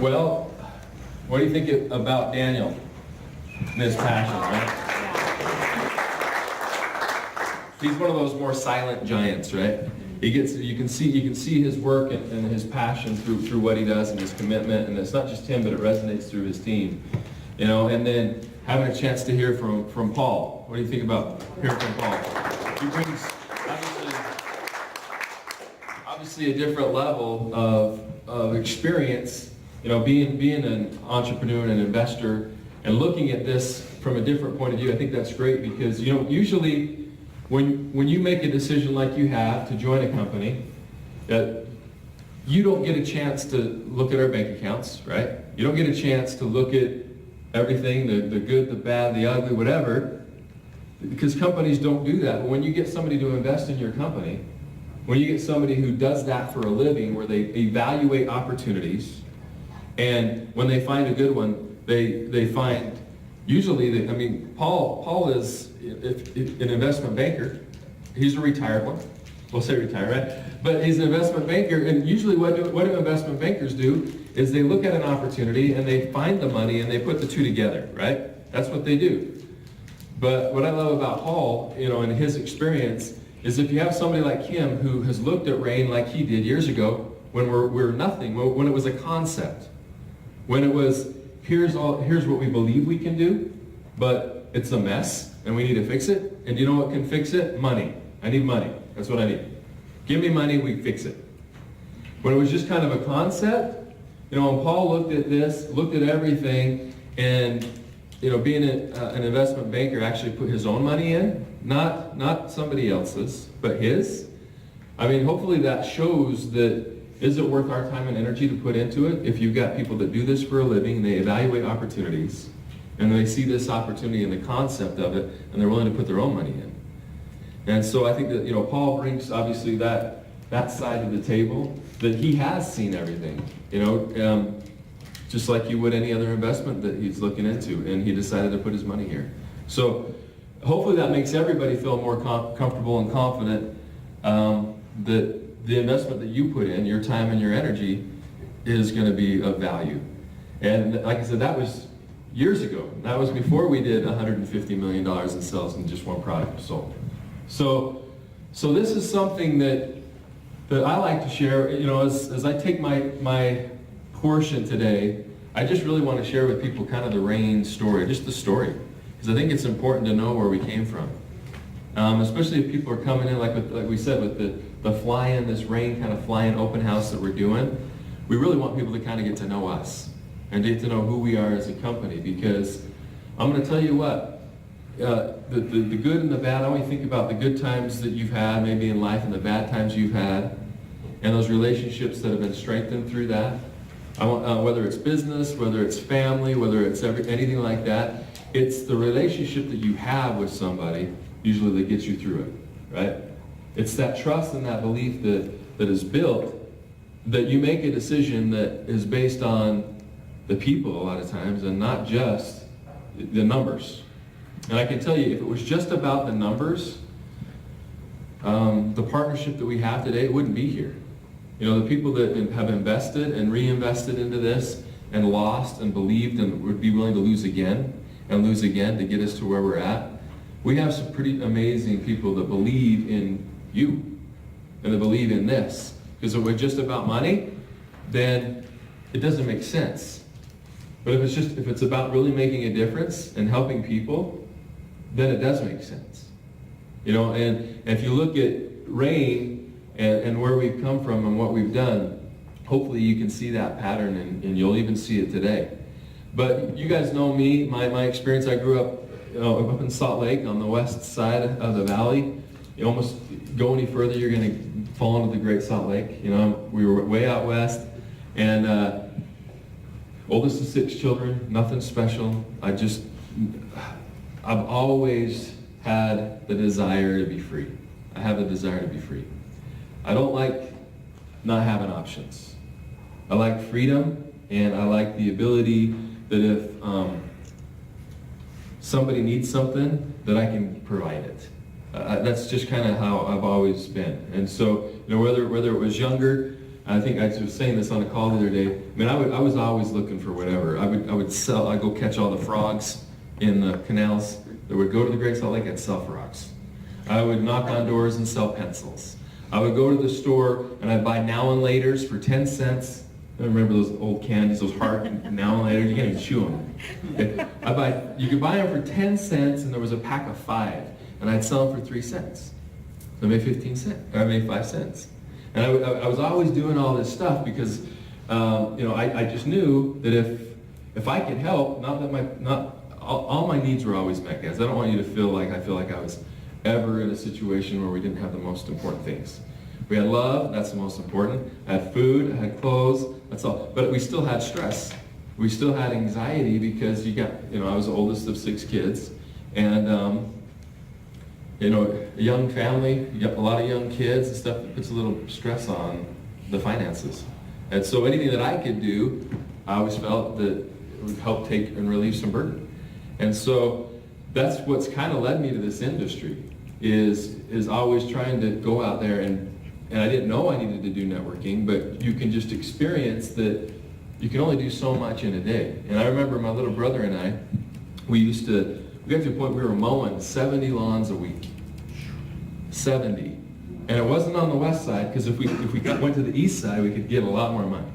Well, what do you think about Daniel and his passion, right? He's one of those more silent giants, right? You can see his work and his passion through what he does and his commitment, and it's not just him, but it resonates through his team. You know, and then having a chance to hear from Paul. What do you think about hearing from Paul? He brings obviously a different level of experience. You know, being an entrepreneur and an investor and looking at this from a different point of view. I think that's great because, you know, usually when you make a decision like you have to join a company, you don't get a chance to look at our bank accounts, right? You don't get a chance to look at everything, the good, the bad, the ugly, whatever, because companies don't do that. But when you get somebody to invest in your company, when you get somebody who does that for a living, where they evaluate opportunities, and when they find a good one, they find, usually, Paul is an investment banker. He's a retired one. We'll say retired, right? But he's an investment banker, and usually what do investment bankers do is they look at an opportunity and they find the money and they put the two together, right? That's what they do. But what I love about Paul, you know, and his experience, is if you have somebody like him who has looked at RAIN like he did years ago when we're nothing, when it was a concept, when it was, here's what we believe we can do, but it's a mess and we need to fix it. And you know what can fix it? Money. I need money. That's what I need. Give me money, we fix it. When it was just kind of a concept, you know, when Paul looked at this, looked at everything, and, you know, being an investment banker, actually put his own money in, not somebody else's, but his. I mean, hopefully that shows that, is it worth our time and energy to put into it? If you've got people that do this for a living, and they evaluate opportunities, and they see this opportunity and the concept of it, and they're willing to put their own money in. And so I think that, you know, Paul brings obviously that side of the table, that he has seen everything, you know, just like you would any other investment that he's looking into, and he decided to put his money here. So hopefully that makes everybody feel more comfortable and confident that the investment that you put in, your time and your energy, is going to be of value. And like I said, that was years ago. That was before we did $150 million in sales in just one product sold. So this is something that I like to share. You know, as I take my portion today, I just really want to share with people kind of the RAIN story, just the story, because I think it's important to know where we came from. Especially if people are coming in, like we said, with the fly-in, this RAIN kind of fly-in open house that we're doing. We really want people to kind of get to know us and get to know who we are as a company, because I'm going to tell you what, the good and the bad, I want you to think about the good times that you've had maybe in life and the bad times you've had, and those relationships that have been strengthened through that. I want, whether it's business, whether it's family, whether it's anything like that, it's the relationship that you have with somebody usually that gets you through it, right? It's that trust and that belief that is built, that you make a decision that is based on the people a lot of times and not just the numbers. And I can tell you, if it was just about the numbers, the partnership that we have today wouldn't be here. You know, the people that have invested and reinvested into this and lost and believed and would be willing to lose again and lose again to get us to where we're at. We have some pretty amazing people that believe in you and that believe in this. Because if we're just about money, then it doesn't make sense. But if it's about really making a difference and helping people, then it does make sense. You know, and if you look at RAIN and where we've come from and what we've done, hopefully you can see that pattern and you'll even see it today. But you guys know me, my experience. I grew up up in Salt Lake on the west side of the valley. You almost go any further, you're going to fall into the Great Salt Lake. You know, we were way out west, and oldest of 6 children, nothing special. I've always had the desire to be free. I have the desire to be free. I don't like not having options. I like freedom, and I like the ability that if somebody needs something, that I can provide it. That's just kind of how I've always been. And so, you know, whether it was younger, I think I was saying this on a call the other day. I mean, I was always looking for whatever. I'd go catch all the frogs in the canals that would go to the Great Salt Lake. I'd sell frogs. I would knock on doors and sell pencils. I would go to the store and I'd buy now and laters for 10 cents. I remember those old candies, those hard now and laters. You can't even chew them. You could buy them for 10 cents, and there was a pack of 5, and I'd sell them for 3 cents. So I made 15 cents. I made 5 cents. And I was always doing all this stuff because I just knew that if I could help, not all my needs were always met, guys. I don't want you to feel like I was ever in a situation where we didn't have the most important things. We had love, that's the most important. I had food, I had clothes, that's all. But we still had stress. We still had anxiety because I was the oldest of 6 kids. And, a young family, you got a lot of young kids and stuff that puts a little stress on the finances. And so anything that I could do, I always felt that it would help take and relieve some burden. And so that's what's kind of led me to this industry, is always trying to go out there and I didn't know I needed to do networking, but you can just experience that you can only do so much in a day. And I remember my little brother and I, we got to the point we were mowing 70 lawns a week. 70. And it wasn't on the west side, because if we went to the east side, we could get a lot more money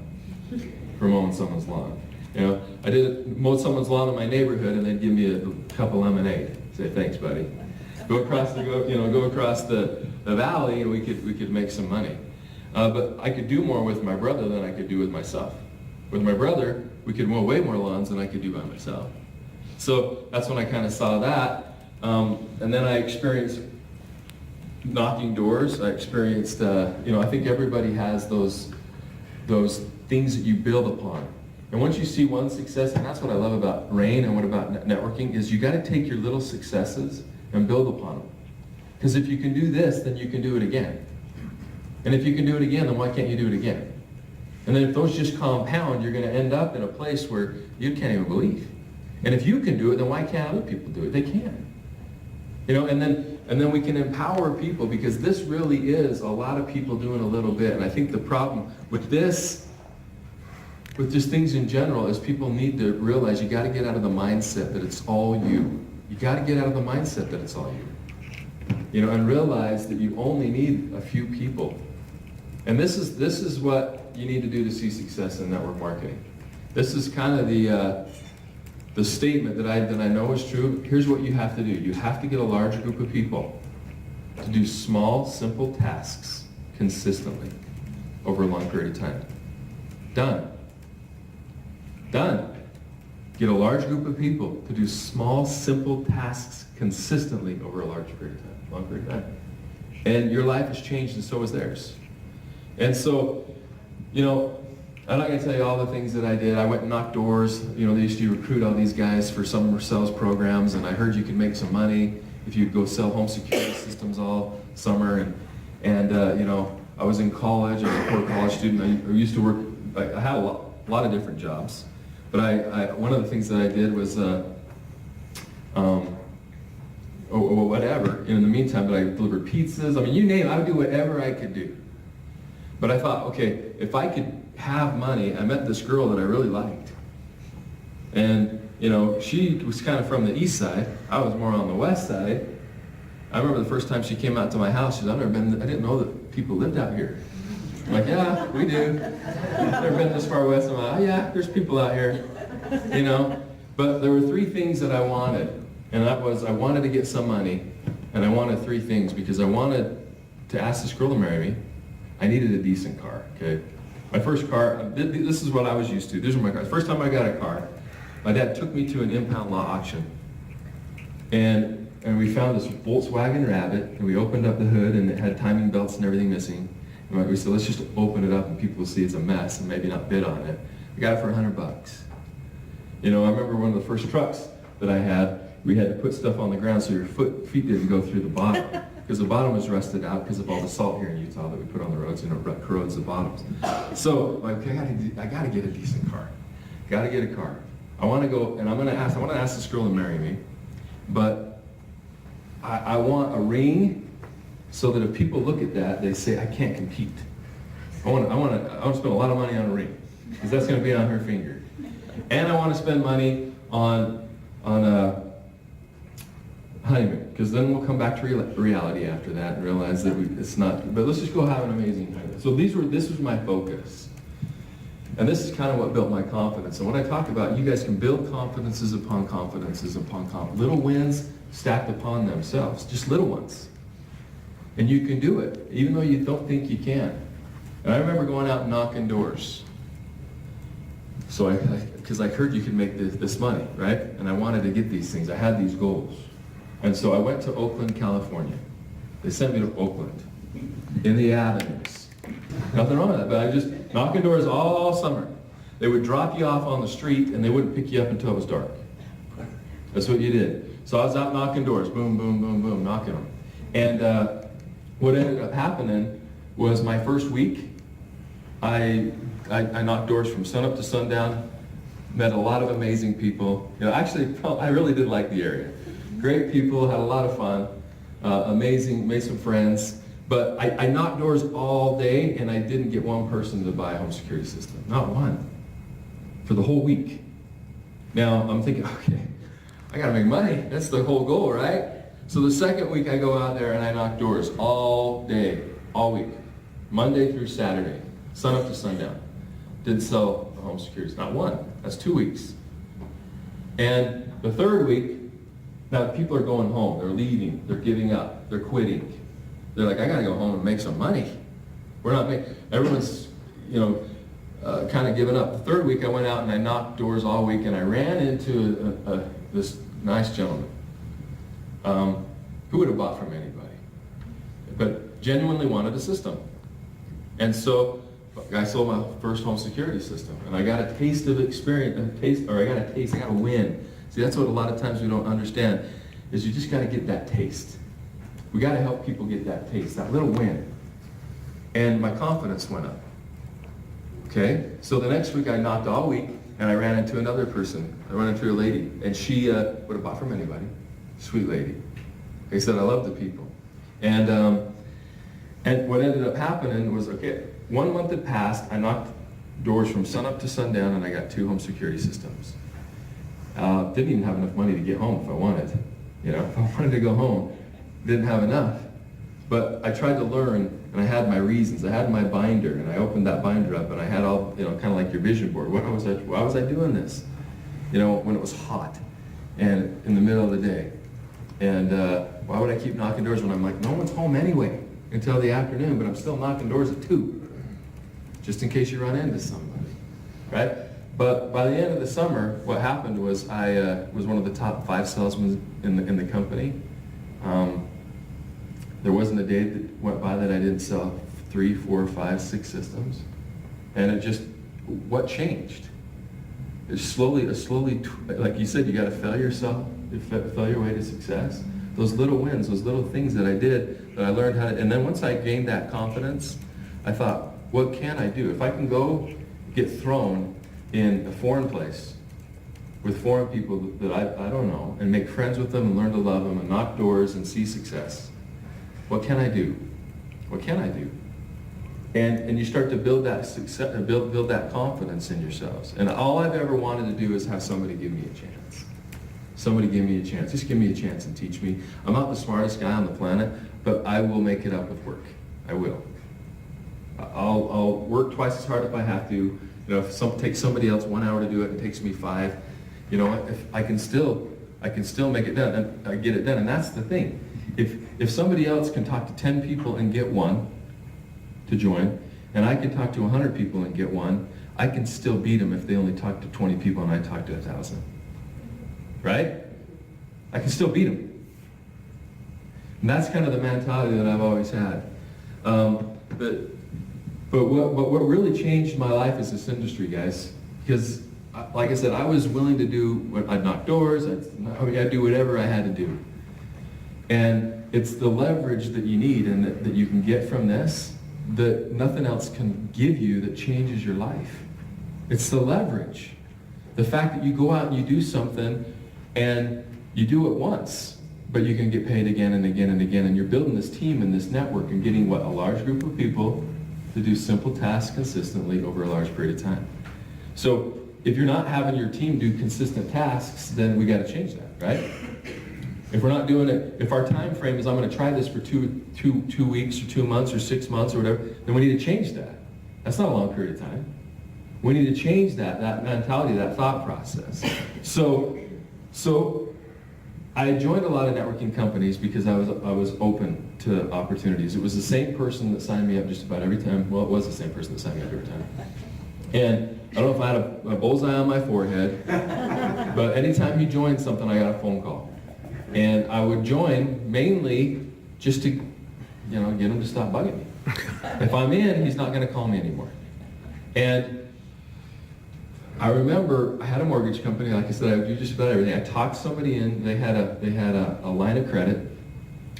for mowing someone's lawn. I mowed someone's lawn in my neighborhood, and they'd give me a cup of lemonade. Say, thanks, buddy. Go across the valley, and we could make some money. But I could do more with my brother than I could do with myself. With my brother, we could mow way more lawns than I could do by myself. So that's when I kind of saw that. And then I experienced knocking doors. I experienced, I think everybody has those things that you build upon. And once you see one success, and that's what I love about RAIN and what about networking, is you got to take your little successes and build upon them. Because if you can do this, then you can do it again. And if you can do it again, then why can't you do it again? And then if those just compound, you're going to end up in a place where you can't even believe. And if you can do it, then why can't other people do it? They can. And then we can empower people, because this really is a lot of people doing a little bit. And I think the problem with this, with just things in general, is people need to realize you got to get out of the mindset that it's all you. You got to get out of the mindset that it's all you. And realize that you only need a few people. And this is what you need to do to see success in network marketing. This is kind of the statement that I know is true. Here's what you have to do. You have to get a large group of people to do small, simple tasks consistently over a long period of time. Done. Get a large group of people to do small, simple tasks consistently over a large period of time, long period of time. And your life has changed, and so has theirs. And so, I'm not going to tell you all the things that I did. I went and knocked doors. They used to recruit all these guys for summer sales programs, and I heard you could make some money if you go sell home security systems all summer. And I was in college. I was a poor college student. I used to work. I had a lot of different jobs, but one of the things that I did was whatever. In the meantime, but I delivered pizzas. I mean, you name it. I would do whatever I could do. But I thought, okay, if I could have money, I met this girl that I really liked. And, she was kind of from the east side. I was more on the west side. I remember the first time she came out to my house, she said, I didn't know that people lived out here. I'm like, yeah, we do. Never been this far west. I'm like, oh yeah, there's people out here. But there were 3 things that I wanted. And that was, I wanted to get some money, and I wanted 3 things, because I wanted to ask this girl to marry me. I needed a decent car, okay? My first car, this is what I was used to. These are my cars. The first time I got a car, my dad took me to an impound law auction. And we found this Volkswagen Rabbit, and we opened up the hood, and it had timing belts and everything missing. And we said, let's just open it up, and people will see it's a mess, and maybe not bid on it. I got it for $100. I remember one of the first trucks that I had, we had to put stuff on the ground so your feet didn't go through the bottom. Because the bottom was rusted out because of all the salt here in Utah that we put on the roads, corrodes the bottoms. So, okay, I got to get a decent car. Got to get a car. I want to go, and I want to ask this girl to marry me, but I want a ring so that if people look at that, they say, I can't compete. I I want to spend a lot of money on a ring, because that's going to be on her finger. And I want to spend money on a honeymoon, because then we'll come back to reality after that and realize that it's not, but let's just go have an amazing honeymoon. So this was my focus. And this is kind of what built my confidence. And what I talk about, you guys can build confidences upon confidences upon confidences. Little wins stacked upon themselves, just little ones. And you can do it, even though you don't think you can. And I remember going out and knocking doors. So because I heard you could make this money, right? And I wanted to get these things. I had these goals. And so I went to Oakland, California. They sent me to Oakland, in the avenues. Nothing wrong with that, but I just knocking doors all summer. They would drop you off on the street and they wouldn't pick you up until it was dark. That's what you did. So I was out knocking doors, boom, boom, boom, boom, knocking them. And what ended up happening was my first week, I knocked doors from sun up to sundown, met a lot of amazing people. Actually, I really did like the area. Great people, had a lot of fun, amazing, made some friends. But I knocked doors all day and I didn't get one person to buy a home security system. Not one. For the whole week. Now I'm thinking, okay, I gotta make money. That's the whole goal, right? So the second week I go out there and I knock doors all day, all week. Monday through Saturday, sun up to sundown. Didn't sell a home security, not one. That's 2 weeks. And the third week, now people are going home, they're leaving, they're giving up, they're quitting. They're like, I gotta go home and make some money. We're not making, everyone's, kind of giving up. The third week I went out and I knocked doors all week and I ran into this nice gentleman who would have bought from anybody, but genuinely wanted a system. And so I sold my first home security system and I got a taste of experience, I got a win. See, that's what a lot of times we don't understand, is you just gotta get that taste. We got to help people get that taste, that little win. And my confidence went up. Okay? So the next week I knocked all week and I ran into another person. I ran into a lady and she would have bought from anybody. Sweet lady. They said, I love the people. And what ended up happening was, okay, 1 month had passed, I knocked doors from sun up to sundown and I got 2 home security systems. Didn't even have enough money to get home if I wanted. If I wanted to go home, didn't have enough. But I tried to learn and I had my reasons. I had my binder and I opened that binder up and I had all, kind of like your vision board. Why was I doing this? When it was hot and in the middle of the day. And why would I keep knocking doors when I'm like, no one's home anyway until the afternoon, but I'm still knocking doors at 2, just in case you run into somebody, right? But by the end of the summer, what happened was I was one of the top 5 salesmen in the company. There wasn't a day that went by that I didn't sell 3, 4, 5, 6 systems. And it just, what changed? It's slowly, like you said, you gotta fail yourself, fail your way to success. Those little wins, those little things that I did, that I learned how to, and then once I gained that confidence, I thought, what can I do? If I can go get thrown in a foreign place with foreign people that I don't know, and make friends with them and learn to love them and knock doors and see success, what can I do? What can I do? And you start to build that success, build that confidence in yourselves. And all I've ever wanted to do is have somebody give me a chance. Somebody give me a chance. Just give me a chance and teach me. I'm not the smartest guy on the planet, but I will make it up with work. I will. I'll work twice as hard if I have to. If it takes somebody else 1 hour to do it and it takes me 5, if I can still make it done, and I get it done. And that's the thing. If somebody else can talk to 10 people and get 1 to join, and I can talk to 100 people and get 1, I can still beat them if they only talk to 20 people and I talk to 1,000. Right? I can still beat them. And that's kind of the mentality that I've always had. But what really changed my life is this industry, guys. Because, like I said, I was willing to do, I'd knock doors, I'd do whatever I had to do. And it's the leverage that you need and that you can get from this that nothing else can give you that changes your life. It's the leverage. The fact that you go out and you do something and you do it once, but you can get paid again and again and again, and you're building this team and this network and getting a large group of people to do simple tasks consistently over a large period of time. So if you're not having your team do consistent tasks, then we got to change that, right? If we're not doing it, if our time frame is I'm going to try this for two weeks or 2 months or 6 months or whatever, then we need to change that. That's not a long period of time. We need to change that mentality, that thought process. So I joined a lot of networking companies because I was open to opportunities. It was the same person that signed me up just about every time. Well, it was the same person that signed me up every time. And I don't know if I had a bullseye on my forehead, but anytime he joined something, I got a phone call. And I would join mainly just to, get him to stop bugging me. If I'm in, he's not going to call me anymore. And I remember I had a mortgage company. Like I said, I would do just about everything. I talked somebody in. They had a line of credit,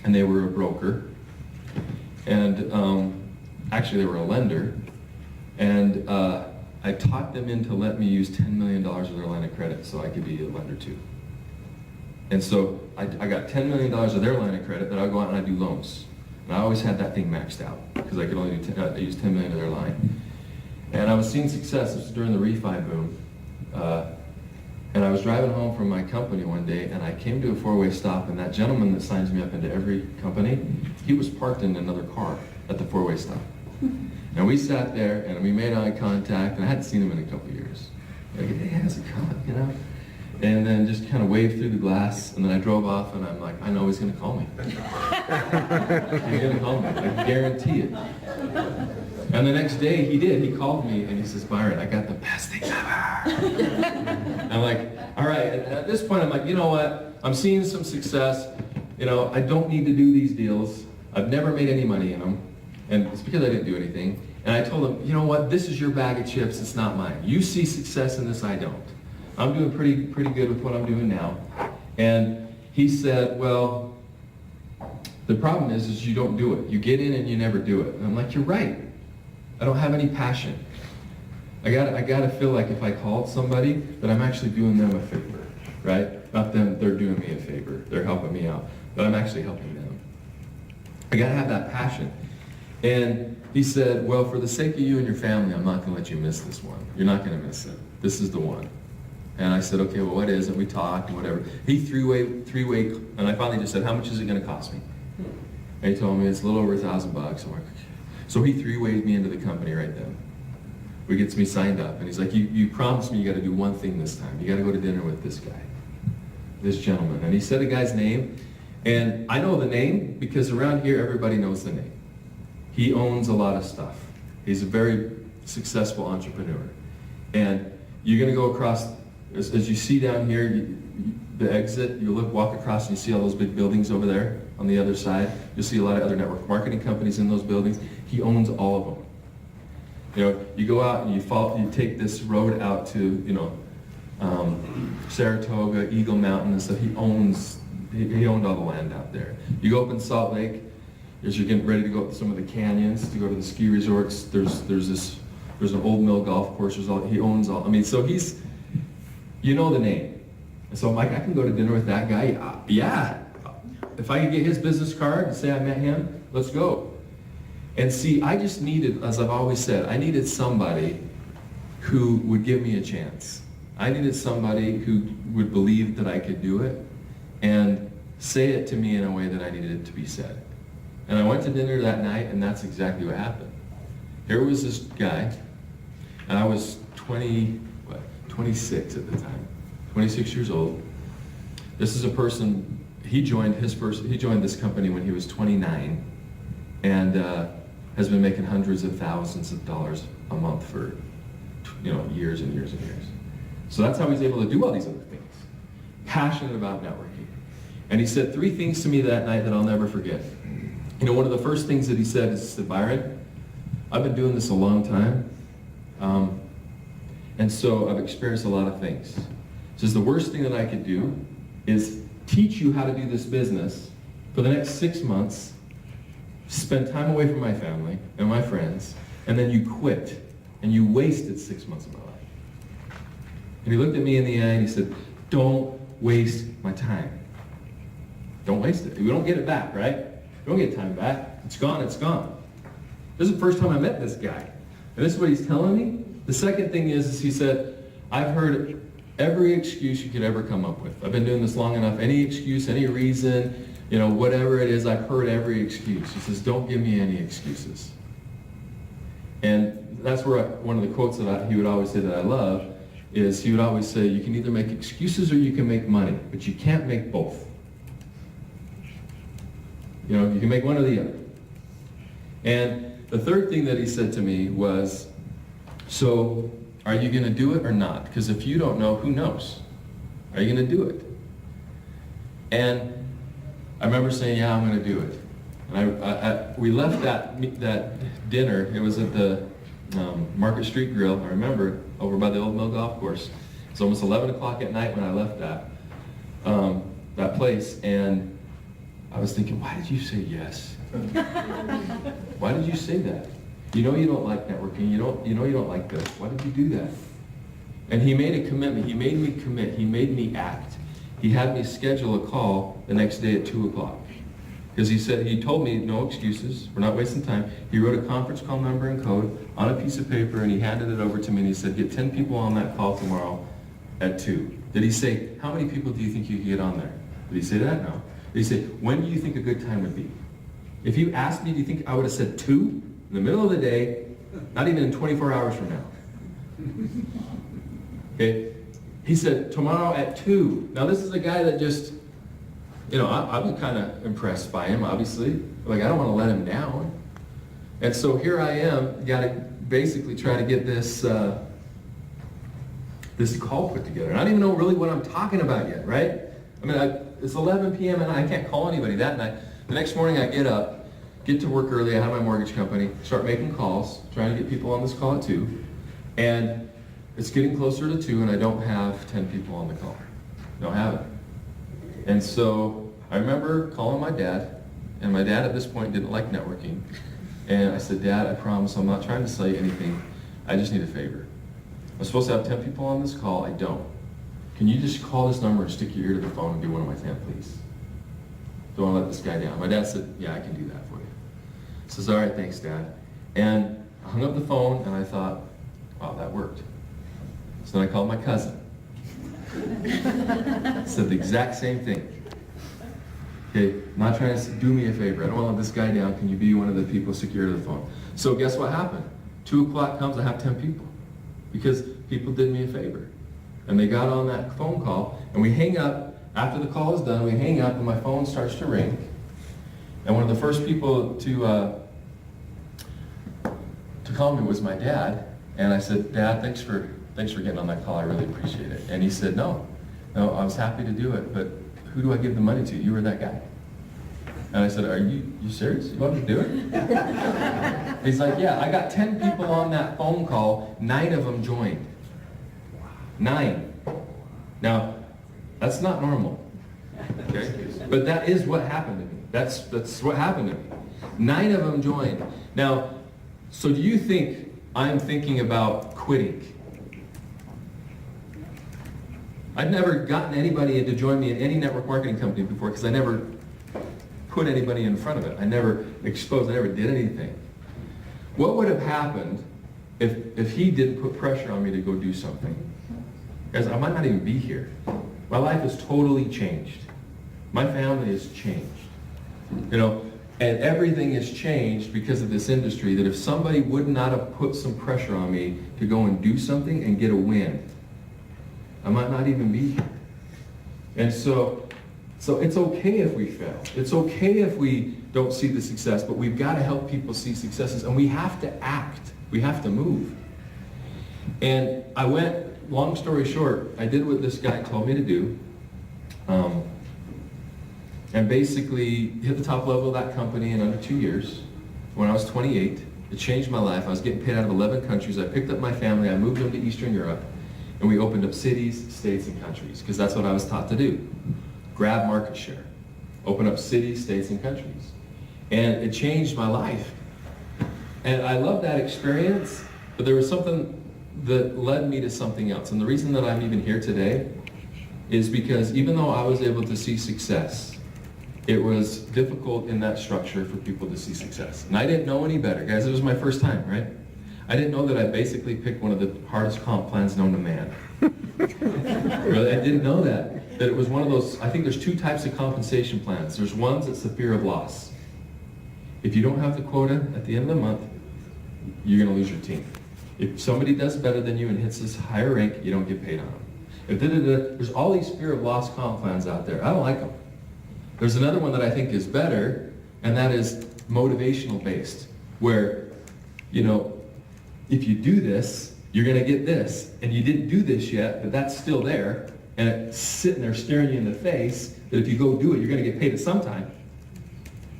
and they were a broker. And actually, they were a lender. And I talked them into let me use $10 million of their line of credit so I could be a lender too. And so I got $10 million of their line of credit that I'd go out and I'd do loans. And I always had that thing maxed out because I could only use $10 million of their line. And I was seeing success. This was during the refi boom. And I was driving home from my company one day and I came to a four-way stop, and that gentleman that signs me up into every company, he was parked in another car at the four-way stop. And we sat there and we made eye contact, and I hadn't seen him in a couple of years. Like, hey, how's it going, And then just kind of waved through the glass, and then I drove off, and I'm like, I know he's going to call me. He's going to call me, I guarantee it. And the next day, he did. He called me, and he says, Byron, I got the best thing ever. I'm like, all right. And at this point, I'm like, you know what? I'm seeing some success. I don't need to do these deals. I've never made any money in them, and it's because I didn't do anything. And I told him, you know what? This is your bag of chips. It's not mine. You see success in this, I don't. I'm doing pretty good with what I'm doing now. And he said, well, the problem is you don't do it. You get in and you never do it. And I'm like, you're right. I don't have any passion. I gotta feel like if I called somebody that I'm actually doing them a favor, right? Not them, they're doing me a favor. They're helping me out, but I'm actually helping them. I gotta have that passion. And he said, well, for the sake of you and your family, I'm not gonna let you miss this one. You're not gonna miss it. This is the one. And I said, okay, well, what is it? We talked and whatever. He three-way, and I finally just said, how much is it gonna cost me? And he told me it's a little over $1,000. I'm like, okay. So he three-wayed me into the company right then. He gets me signed up, and he's like, you promised me you gotta do one thing this time. You gotta go to dinner with this guy, this gentleman. And he said a guy's name, and I know the name because around here everybody knows the name. He owns a lot of stuff. He's a very successful entrepreneur. And you're gonna go across, as you see down here, the exit, you walk across and you see all those big buildings over there on the other side. You'll see a lot of other network marketing companies in those buildings. He owns all of them. You go out and you take this road out to, Saratoga, Eagle Mountain and stuff. He owned all the land out there. You go up in Salt Lake, as you're getting ready to go up to some of the canyons, to go to the ski resorts, there's an old mill golf course. He owns all. So he's, the name. And so I'm like, I can go to dinner with that guy. Yeah. If I could get his business card and say I met him, let's go. And see, I just needed, as I've always said, I needed somebody who would give me a chance. I needed somebody who would believe that I could do it and say it to me in a way that I needed it to be said. And I went to dinner that night, and that's exactly what happened. Here was this guy, and I was 26 at the time, 26 years old. This is a person, he joined this company when he was 29, and has been making hundreds of thousands of dollars a month for years and years and years. So that's how he's able to do all these other things. Passionate about networking. And he said 3 things to me that night that I'll never forget. One of the first things that he said is, Byron, I've been doing this a long time, and so I've experienced a lot of things. He says the worst thing that I could do is teach you how to do this business for the next 6 months, spend time away from my family and my friends, and then you quit, and you wasted 6 months of my life. And he looked at me in the eye and he said, don't waste my time. Don't waste it. We don't get it back, right? We don't get time back. It's gone, it's gone. This is the first time I met this guy. And this is what he's telling me. The second thing is he said, I've heard every excuse you could ever come up with. I've been doing this long enough. Any excuse, any reason, whatever it is, I've heard every excuse. He says, don't give me any excuses. And that's where one of the quotes that he would always say that I love is he would always say, you can either make excuses or you can make money, but you can't make both. You can make one or the other. And the third thing that he said to me was, so are you going to do it or not? Because if you don't know, who knows? Are you going to do it? And I remember saying, yeah, I'm going to do it. And we left that dinner. It was at the Market Street Grill. I remember, over by the Old Mill Golf Course. It's almost 11 o'clock at night when I left that place. And I was thinking, why did you say yes? Why did you say that? You don't like networking. You don't like this. Why did you do that? And he made a commitment. He made me commit. He made me act. He had me schedule a call the next day at 2 o'clock. Because he told me no excuses. We're not wasting time. He wrote a conference call number and code on a piece of paper and he handed it over to me and he said, get 10 people on that call tomorrow at 2. Did he say, how many people do you think you could get on there? Did he say that? No. Did he say, when do you think a good time would be? If you asked me, do you think I would have said 2 in the middle of the day, not even in 24 hours from now? Okay. He said, tomorrow at 2. Now this is a guy that just, I've been kind of impressed by him, obviously. Like, I don't want to let him down. And so here I am, got to basically try to get this call put together. And I don't even know really what I'm talking about yet, right? I mean, it's 11 p.m. and I can't call anybody that night. The next morning I get up, get to work early, I have my mortgage company, start making calls, trying to get people on this call at 2. And it's getting closer to 2 and I don't have 10 people on the call. Don't have it. And so I remember calling my dad, and my dad at this point didn't like networking. And I said, Dad, I promise I'm not trying to sell you anything. I just need a favor. I'm supposed to have 10 people on this call. I don't. Can you just call this number and stick your ear to the phone and do one of my 10, please? Don't want to let this guy down. My dad said, yeah, I can do that for you. He says, all right, thanks, Dad. And I hung up the phone and I thought, wow, that worked. So then I called my cousin. Said the exact same thing. Okay, I'm not trying to do me a favor. I don't want to let this guy down. Can you be one of the people secure to the phone? So guess what happened? 2 o'clock comes, I have 10 people. Because people did me a favor. And they got on that phone call, and we hang up. After the call is done, we hang up, and my phone starts to ring. And one of the first people to call me was my dad. And I said, Dad, thanks for getting on that call. I really appreciate it. And he said, no, I was happy to do it, but who do I give the money to? You were that guy. And I said, are you serious? You want me to do it? He's like, yeah, I got 10 people on that phone call. 9 of them joined. 9. Now, that's not normal. Okay? But that is what happened to me. That's what happened to me. 9 of them joined. Now, so do you think I'm thinking about quitting? I've never gotten anybody to join me in any network marketing company before because I never put anybody in front of it. I never exposed, I never did anything. What would have happened if he didn't put pressure on me to go do something? Guys, I might not even be here. My life has totally changed. My family has changed. And everything has changed because of this industry, that if somebody would not have put some pressure on me to go and do something and get a win, I might not even be here. And so it's okay if we fail. It's okay if we don't see the success, but we've got to help people see successes, and we have to act. We have to move. And I went, long story short, I did what this guy told me to do, and basically hit the top level of that company in under 2 years. When I was 28, it changed my life. I was getting paid out of 11 countries. I picked up my family, I moved them to Eastern Europe, and we opened up cities, states, and countries, because that's what I was taught to do. Grab market share. Open up cities, states, and countries. And it changed my life. And I love that experience, but there was something that led me to something else. And the reason that I'm even here today is because even though I was able to see success it was difficult in that structure for people to see success. And I didn't know any better. Guys, it was my first time, right? I didn't know that I basically picked one of the hardest comp plans known to man. Really, I didn't know that. That it was one of those, I think there's two types of compensation plans. There's ones that's the fear of loss. If you don't have the quota at the end of the month, you're going to lose your team. If somebody does better than you and hits this higher rank, you don't get paid on them. There's all these fear of loss comp plans out there. I don't like them. There's another one that I think is better, and that is motivational based, where, you know, if you do this, you're going to get this, and you didn't do this yet, but that's still there, and it's sitting there staring you in the face, that if you go do it, you're going to get paid at some time,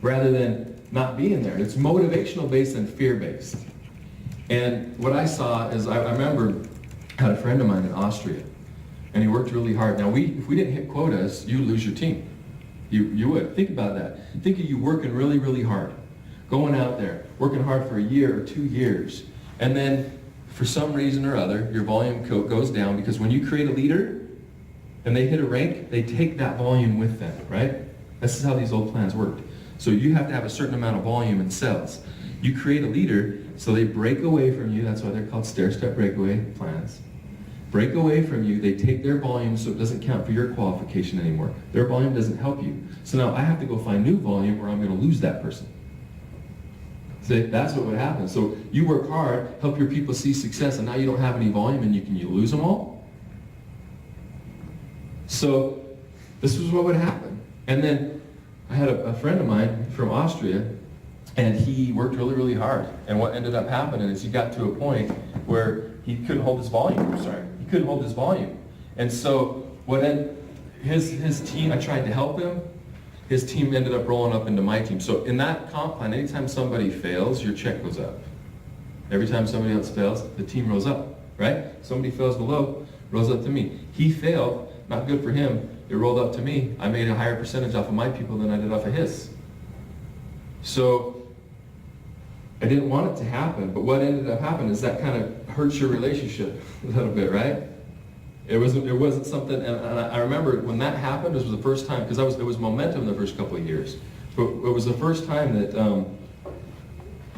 rather than not being there. It's motivational based and fear based. And what I saw is, I remember I had a friend of mine in Austria, and he worked really hard. Now, if we didn't hit quotas, you'd lose your team. You would. Think about that. Think of you working really, really hard, going out there, working hard for a year or 2 years, and then for some reason or other, your volume goes down, because when you create a leader and they hit a rank, they take that volume with them, right? This is how these old plans worked. So you have to have a certain amount of volume in sales. You create a leader, so they break away from you. That's why they're called stair-step breakaway plans. Break away from you, they take their volume so it doesn't count for your qualification anymore. Their volume doesn't help you. So now I have to go find new volume, or I'm going to lose that person. See, that's what would happen. So you work hard, help your people see success, and now you don't have any volume, and you lose them all? So this was what would happen. And then I had a friend of mine from Austria, and he worked really, really hard. And what ended up happening is he got to a point where he couldn't hold his volume. He couldn't hold his volume. And so his team, I tried to help him. His team ended up rolling up into my team. So in that comp plan, anytime somebody fails, your check goes up. Every time somebody else fails, the team rolls up, right? Somebody fails below, rolls up to me. He failed, not good for him. It rolled up to me. I made a higher percentage off of my people than I did off of his. So I didn't want it to happen, but what ended up happening is that kind of hurts your relationship a little bit, right? It wasn't something, and I remember when that happened, this was the first time, because it was momentum the first couple of years. But it was the first time that, just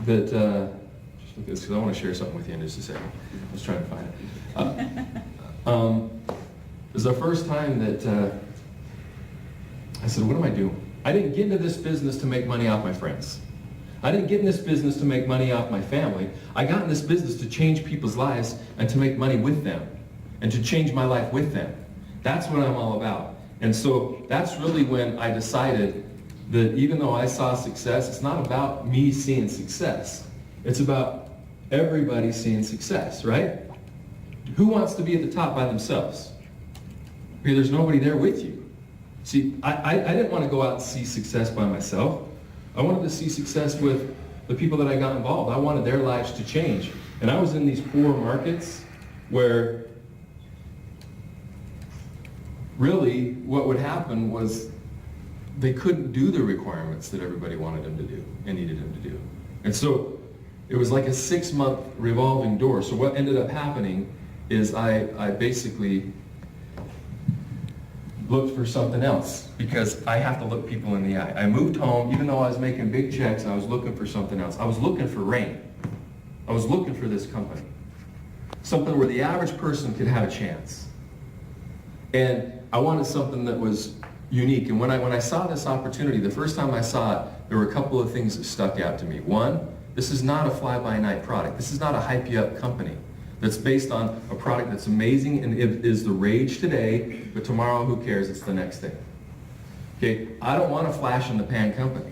look at this, because I want to share something with you in just a second. I was trying to find it. It was the first time that I said, what am I doing? I didn't get into this business to make money off my friends. I didn't get in this business to make money off my family. I got in this business to change people's lives and to make money with them and to change my life with them. That's what I'm all about. And so that's really when I decided that even though I saw success, it's not about me seeing success. It's about everybody seeing success, right? Who wants to be at the top by themselves? Because there's nobody there with you. See, I didn't want to go out and see success by myself. I wanted to see success with the people that I got involved. I wanted their lives to change. And I was in these poor markets where really what would happen was they couldn't do the requirements that everybody wanted them to do and needed them to do. And so it was like a 6-month revolving door. So what ended up happening is I basically looked for something else, because I have to look people in the eye. I moved home, even though I was making big checks, I was looking for something else. I was looking for rain. I was looking for this company. Something where the average person could have a chance. And I wanted something that was unique. And when I saw this opportunity, the first time I saw it, there were a couple of things that stuck out to me. One, this is not a fly-by-night product. This is not a hype-you-up company that's based on a product that's amazing and it is the rage today, but tomorrow, who cares? It's the next thing. Okay, I don't want a flash-in-the-pan company.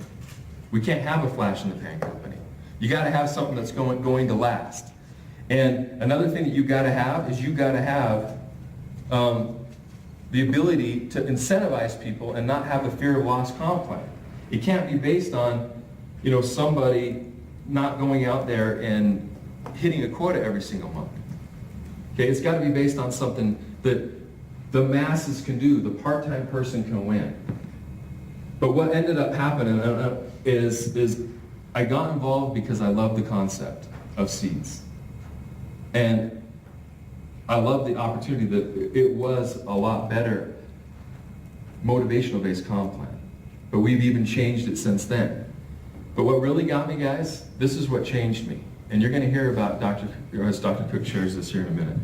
We can't have a flash-in-the-pan company. You got to have something that's going to last. And another thing that you got to have is you got to have the ability to incentivize people and not have a fear of loss comp plan. It can't be based on, somebody not going out there and hitting a quota every single month. Okay, it's got to be based on something that the masses can do, the part-time person can win. But what ended up happening is I got involved because I love the concept of seeds. And I love the opportunity that it was a lot better motivational-based comp plan. but we've even changed it since then. But what really got me, guys, this is what changed me. And you're going to hear about as Dr. Cook shares this here in a minute,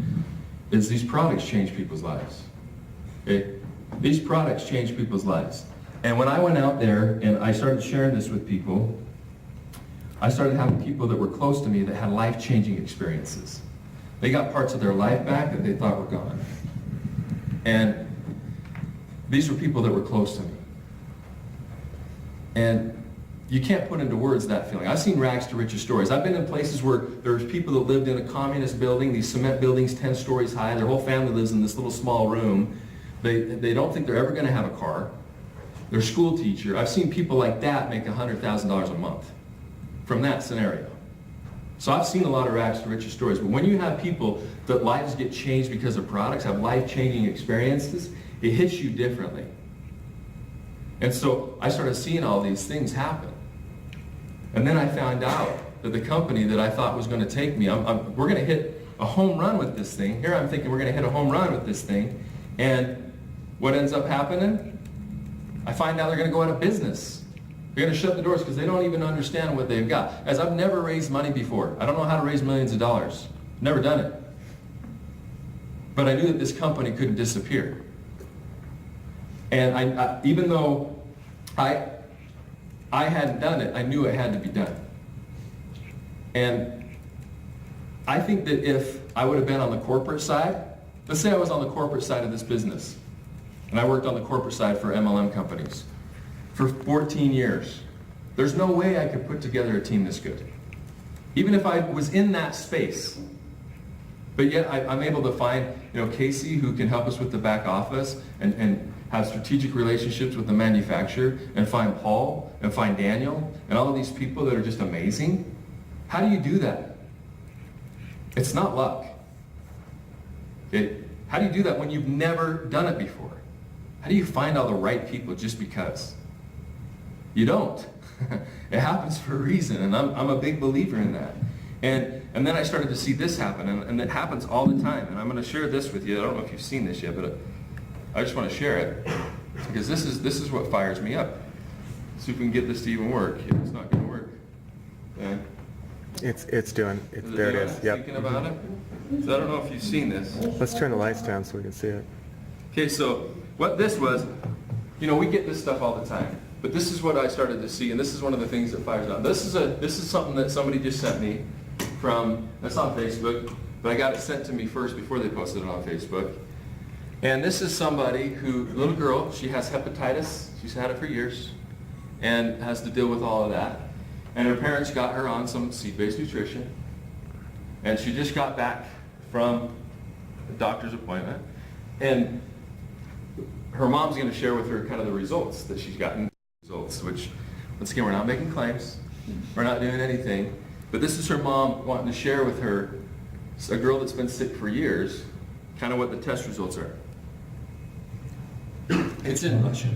is these products change people's lives. Okay? These products change people's lives. And when I went out there and I started sharing this with people, I started having people that were close to me that had life-changing experiences. They got parts of their life back that they thought were gone. And these were people that were close to me. And you can't put into words that feeling. I've seen rags to riches stories. I've been in places where there's people that lived in a communist building, these cement buildings 10 stories high. Their whole family lives in this little small room. They don't think they're ever going to have a car. Their school teacher. I've seen people like that make $100,000 a month from that scenario. So I've seen a lot of rags to riches stories. But when you have people that lives get changed because of products, have life-changing experiences, it hits you differently. And so I started seeing all these things happen. And then I found out that the company that I thought was going to take me, we're going to hit a home run with this thing. Here I'm thinking we're going to hit a home run with this thing. And what ends up happening? I find out they're going to go out of business. They're going to shut the doors because they don't even understand what they've got. As I've never raised money before. I don't know how to raise millions of dollars. Never done it. But I knew that this company couldn't disappear. And I even though I hadn't done it, I knew it had to be done. And I think that if I would have been on the corporate side, let's say I was on the corporate side of this business, and I worked on the corporate side for MLM companies for 14 years. There's no way I could put together a team this good. Even if I was in that space. But yet I'm able to find, Casey, who can help us with the back office and have strategic relationships with the manufacturer, and find Paul and find Daniel and all of these people that are just amazing. How do you do that? It's not luck. How do you do that when you've never done it before? How do you find all the right people just because? You don't. It happens for a reason, and I'm a big believer in that. And then I started to see this happen, and it happens all the time. And I'm going to share this with you. I don't know if you've seen this yet, but I just want to share it because this is what fires me up. See if we can get this to even work. Yeah, it's not going to work. Yeah. It's doing. There it is. Yep. Thinking about it. So I don't know if you've seen this. Let's turn the lights down so we can see it. Okay, so what this was, we get this stuff all the time, but this is what I started to see, and this is one of the things that fires up. This is something that somebody just sent me from, that's on Facebook, but I got it sent to me first before they posted it on Facebook. And this is somebody who, little girl, she has hepatitis, she's had it for years, and has to deal with all of that. And her parents got her on some seed-based nutrition, and she just got back from a doctor's appointment, and her mom's going to share with her kind of the results that she's gotten, which, once again, we're not making claims, we're not doing anything, but this is her mom wanting to share with her, a girl that's been sick for years, kind of what the test results are. It's in Russian.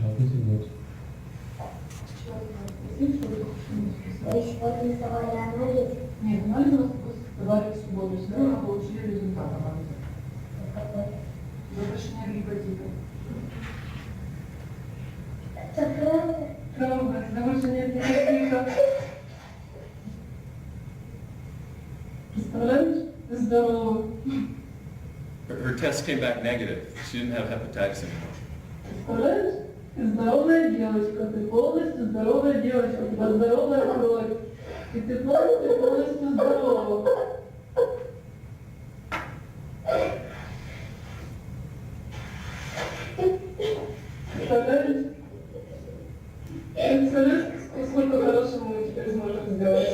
Нет, анализ говорит в субботу, мы получили результат анализа. Запрещение гепатита. Правда, потому что нет гепатита. Представляешь? Здорово. Her test came back negative. She didn't have hepatitis anymore. Представляешь? Ты здоровая девочка, ты полностью здоровая девочка, у тебя здоровая кровь. И ты полностью здорова. Представляешь? Представляешь, сколько хорошего мы теперь сможем сделать?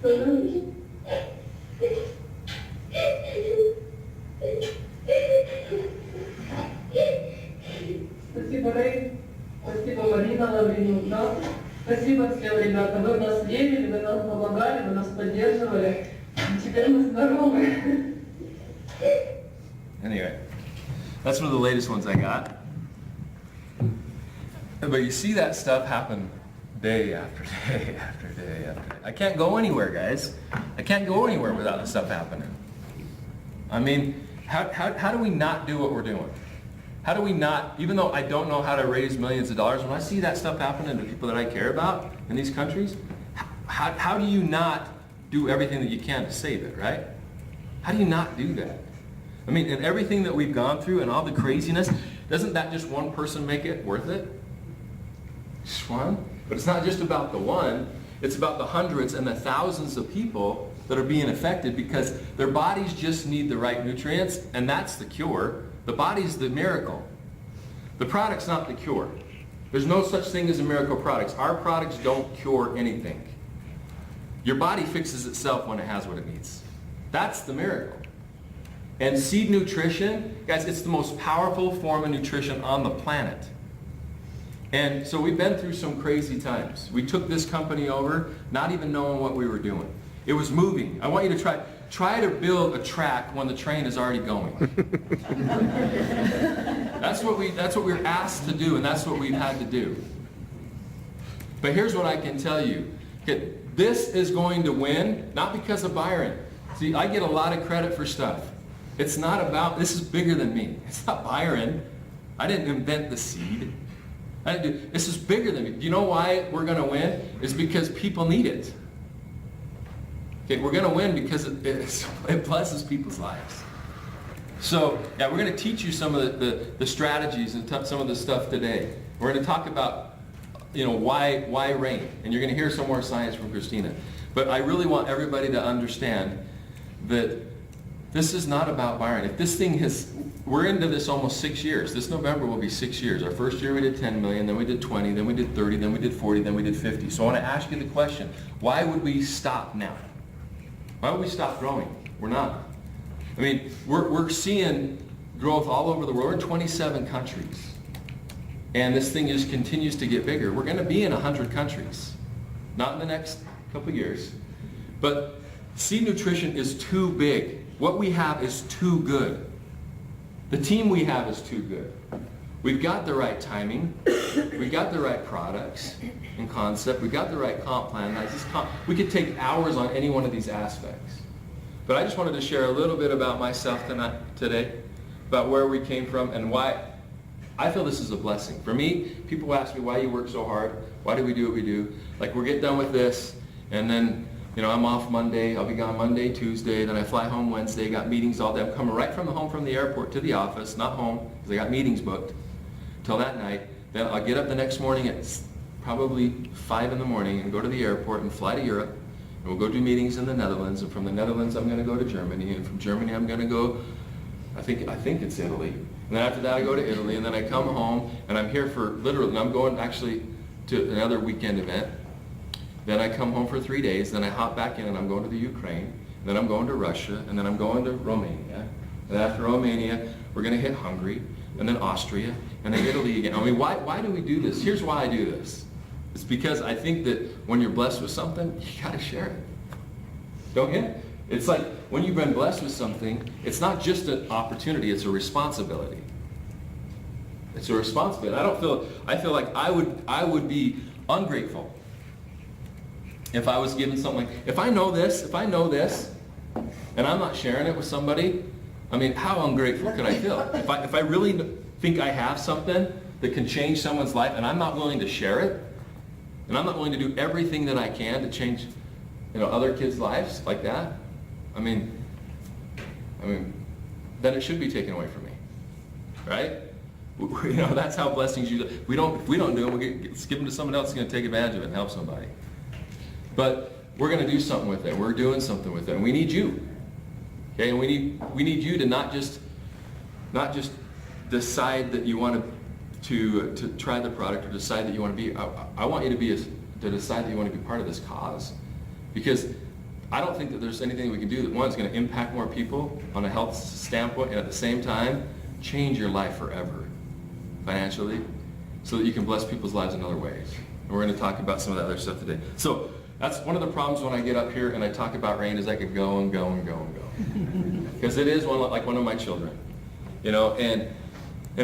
Представляешь? Спасибо, Рэй. Спасибо, Марина Лавренюк. Спасибо всем, ребята. Вы в нас верили, вы нам помогали, вы нас поддерживали. И теперь мы здоровы. Anyway, that's one of the latest ones I got. But you see that stuff happen day after day after day after day. I can't go anywhere, guys. I can't go anywhere without this stuff happening. I mean, how do we not do what we're doing? How do we not, even though I don't know how to raise millions of dollars, when I see that stuff happening to people that I care about in these countries, how do you not do everything that you can to save it, right? How do you not do that? I mean, and everything that we've gone through and all the craziness, doesn't that just one person make it worth it? Just one? But it's not just about the one, it's about the hundreds and the thousands of people that are being affected because their bodies just need the right nutrients, and that's the cure. The body's the miracle. The product's not the cure. There's no such thing as a miracle products. Our products don't cure anything. Your body fixes itself when it has what it needs. That's the miracle. And seed nutrition, guys, it's the most powerful form of nutrition on the planet. And so we've been through some crazy times. We took this company over, not even knowing what we were doing. It was moving. I want you to try to build a track when the train is already going. That's what we're asked to do, and that's what we've had to do. But here's what I can tell you. Okay, this is going to win, not because of Bryron. See, I get a lot of credit for stuff. It's not about, this is bigger than me. It's not Bryron. I didn't invent the seed. This is bigger than me. Do you know why we're going to win? It's because people need it. Okay, we're going to win because it blesses people's lives. So, yeah, we're going to teach you some of the strategies and some of the stuff today. We're going to talk about, why rain. And you're going to hear some more science from Christina. But I really want everybody to understand that this is not about Bryron. If this thing we're into this almost 6 years. This November will be 6 years. Our first year we did 10 million, then we did 20, then we did 30, then we did 40, then we did 50. So I want to ask you the question, why would we stop now? Why would we stop growing? We're not. I mean, we're seeing growth all over the world. We're in 27 countries. And this thing just continues to get bigger. We're going to be in 100 countries. Not in the next couple years. But seed nutrition is too big. What we have is too good. The team we have is too good. We've got the right timing. We've got the right products and concept. We've got the right comp plan. We could take hours on any one of these aspects. But I just wanted to share a little bit about myself today, about where we came from and why I feel this is a blessing. For me, people ask me why you work so hard. Why do we do what we do? Like, we're getting done with this, and then I'm off Monday. I'll be gone Monday, Tuesday. Then I fly home Wednesday. Got meetings all day. I'm coming right from the airport to the office, not home, because I got meetings booked till that night. Then I'll get up the next morning at probably 5 in the morning and go to the airport and fly to Europe. And we'll go do meetings in the Netherlands. And from the Netherlands, I'm going to go to Germany. And from Germany, I'm going to go, I think it's Italy. And then after that, I go to Italy. And then I come home, and I'm here for literally, and I'm going actually to another weekend event. Then I come home for 3 days, then I hop back in and I'm going to the Ukraine, then I'm going to Russia, and then I'm going to Romania. And after Romania, we're going to hit Hungary, and then Austria, and then Italy again. I mean, why do we do this? Here's why I do this. It's because I think that when you're blessed with something, you got to share it. Don't you? It's like when you've been blessed with something, it's not just an opportunity, it's a responsibility. It's a responsibility. I feel like I would be ungrateful if I was given something like, if I know this, and I'm not sharing it with somebody, I mean, how ungrateful could I feel? If I really think I have something that can change someone's life, and I'm not willing to share it, and I'm not willing to do everything that I can to change, other kids' lives like that, I mean, then it should be taken away from me, right? That's how blessings usually. If we don't do it, let's give them to someone else who's going to take advantage of it and help somebody. But we're going to do something with it. We're doing something with it, and we need you. Okay, and we need you to not just decide that you want to try the product or decide that you want to be. I want you to decide that you want to be part of this cause, because I don't think that there's anything we can do that one's going to impact more people on a health standpoint, and at the same time change your life forever financially, so that you can bless people's lives in other ways. And we're going to talk about some of that other stuff today. So that's one of the problems when I get up here and I talk about rain, is I could go and go and go and go. Because it is like one of my children. And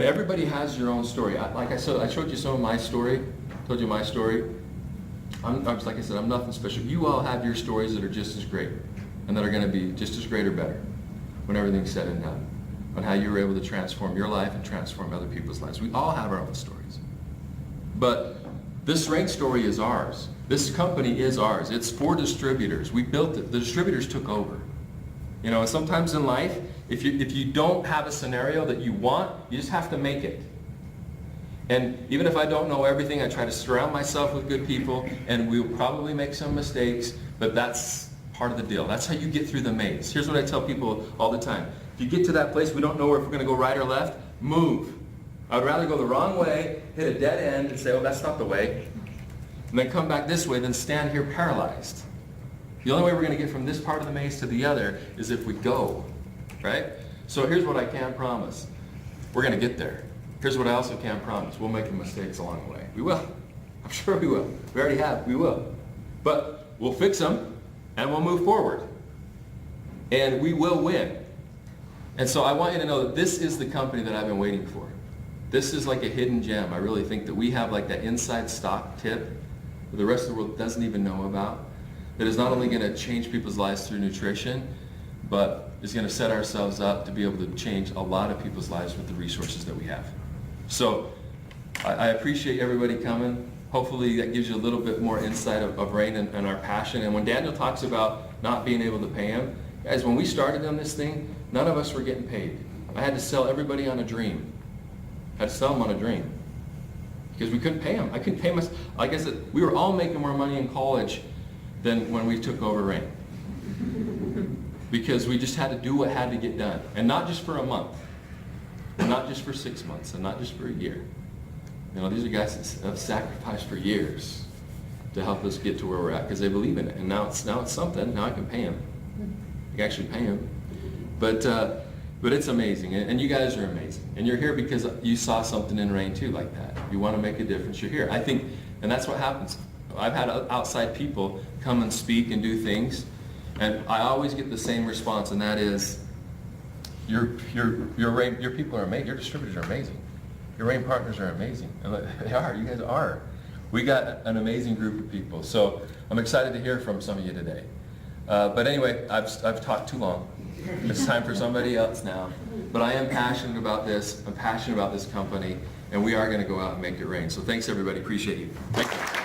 everybody has your own story. Like I said, I showed you some of my story, told you my story. Like I said, I'm nothing special. You all have your stories that are just as great, and that are going to be just as great or better when everything's said and done. on how you were able to transform your life and transform other people's lives. We all have our own stories. But this rain story is ours. This company is ours. It's for distributors. We built it. The distributors took over. You know, and sometimes in life, if you don't have a scenario that you want, you just have to make it. And even if I don't know everything, I try to surround myself with good people, and we'll probably make some mistakes, but that's part of the deal. That's how you get through the maze. Here's what I tell people all the time. If you get to that place, we don't know if we're going to go right or left, move. I would rather go the wrong way, hit a dead end, and say, oh, that's not the way, and then come back this way than stand here paralyzed. The only way we're going to get from this part of the maze to the other is if we go, right? So here's what I can promise. We're going to get there. Here's what I also can promise. We'll make mistakes along the way. We will. I'm sure we will. We already have. We will. But we'll fix them, and we'll move forward. And we will win. And so I want you to know that this is the company that I've been waiting for. This is like a hidden gem. I really think that we have like that inside stock tip that the rest of the world doesn't even know about, that is not only going to change people's lives through nutrition, but is going to set ourselves up to be able to change a lot of people's lives with the resources that we have. So I appreciate everybody coming. Hopefully that gives you a little bit more insight of Rain and our passion. And when Daniel talks about not being able to pay him, guys, when we started on this thing, none of us were getting paid. I had to sell everybody on a dream. I had to sell them on a dream because we couldn't pay them. I couldn't pay them. Like I said, we were all making more money in college than when we took over Rain, because we just had to do what had to get done, and not just for a month, and not just for 6 months, and not just for a year. You know, these are guys that have sacrificed for years to help us get to where we're at because they believe in it. And now it's something. Now I can pay them. I can actually pay them. But it's amazing, and you guys are amazing. And you're here because you saw something in Rain too like that. You want to make a difference, you're here. I think, and that's what happens. I've had outside people come and speak and do things, and I always get the same response, and that is, your people are amazing. Your distributors are amazing. Your Rain partners are amazing. And they are. You guys are. We got an amazing group of people. So I'm excited to hear from some of you today. But anyway, I've talked too long. It's time for somebody else now. But I am passionate about this. I'm passionate about this company, and we are going to go out and make it rain. So thanks, everybody. Appreciate you. Thank you.